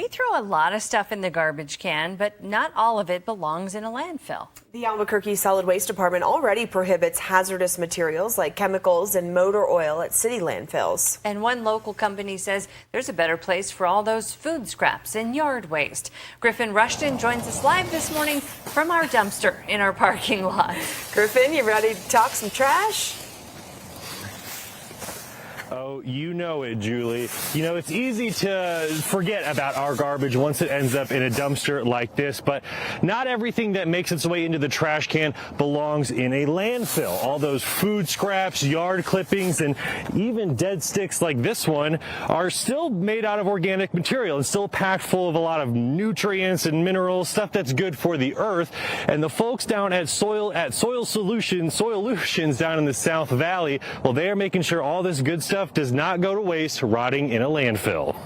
We throw a lot of stuff in the garbage can, but not all of it belongs in a landfill. The Albuquerque Solid Waste Department already prohibits hazardous materials like chemicals and motor oil at city landfills. And one local company says there's a better place for all those food scraps and yard waste. Griffin Rushton joins us live this morning from our dumpster in our parking lot. Griffin, you ready to talk some trash? Oh, you know it, Julie. You know, it's easy to forget about our garbage once it ends up in a dumpster like this, but not everything that makes its way into the trash can belongs in a landfill. All those food scraps, yard clippings, and even dead sticks like this one are still made out of organic material and still packed full of a lot of nutrients and minerals, stuff that's good for the earth. And the folks down at Soil Solutions down in the South Valley, well, they are making sure all this good stuff does not go to waste rotting in a landfill.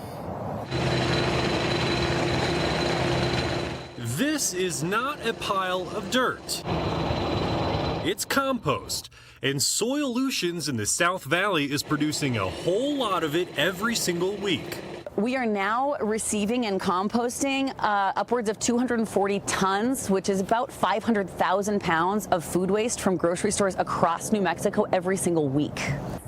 This is not a pile of dirt. It's compost, and Soilutions in the South Valley is producing a whole lot of it every single week. We are now receiving and composting upwards of 240 tons, which is about 500,000 pounds of food waste from grocery stores across New Mexico every single week.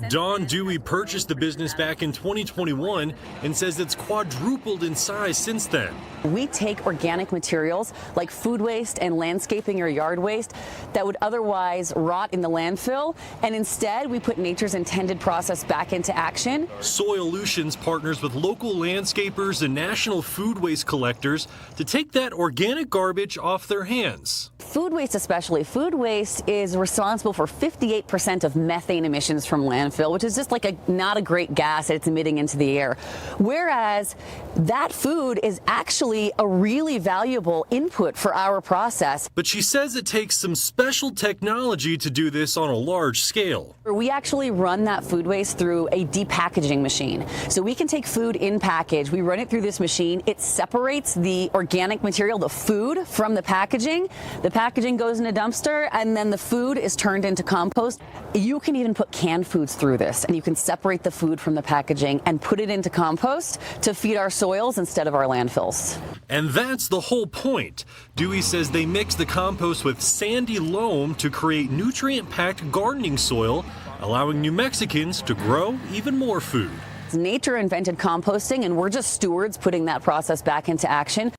Don Dewey purchased the business back in 2021 and says it's quadrupled in size since then. We take organic materials like food waste and landscaping or yard waste that would otherwise rot in the landfill, and instead we put nature's intended process back into action. Soilutions partners with local landscapers and national food waste collectors to take that organic garbage off their hands. Food waste especially. Food waste is responsible for 58% of methane emissions from landfill, which is just like not a great gas that it's emitting into the air. Whereas that food is actually a really valuable input for our process. But she says it takes some special technology to do this on a large scale. We actually run that food waste through a depackaging machine. So we can take food in package, we run it through this machine, it separates the organic material, the food, from the packaging. The packaging goes in a dumpster, and then the food is turned into compost. You can even put canned foods through this, and you can separate the food from the packaging and put it into compost to feed our soils instead of our landfills. And that's the whole point. Dewey says they mix the compost with sandy loam to create nutrient-packed gardening soil, allowing New Mexicans to grow even more food. Nature invented composting, and we're just stewards putting that process back into action.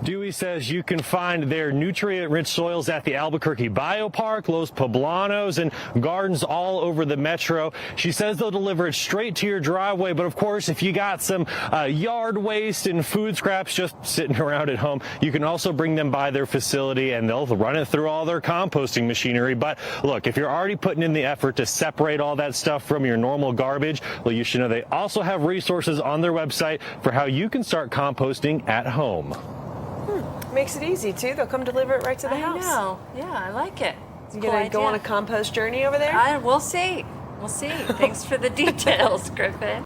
Dewey says you can find their nutrient-rich soils at the Albuquerque Biopark, Los Poblanos, and gardens all over the metro. She says they'll deliver it straight to your driveway, but of course, if you got some yard waste and food scraps just sitting around at home, you can also bring them by their facility, and they'll run it through all their composting machinery. But look, if you're already putting in the effort to separate all that stuff from your normal garbage, well, you should know they also have resources on their website for how you can start composting at home. Makes it easy, too. They'll come deliver it right to the house. I know. Yeah, I like it. You gonna go on a compost journey over there? We'll see. We'll see. Thanks for the details, Griffin.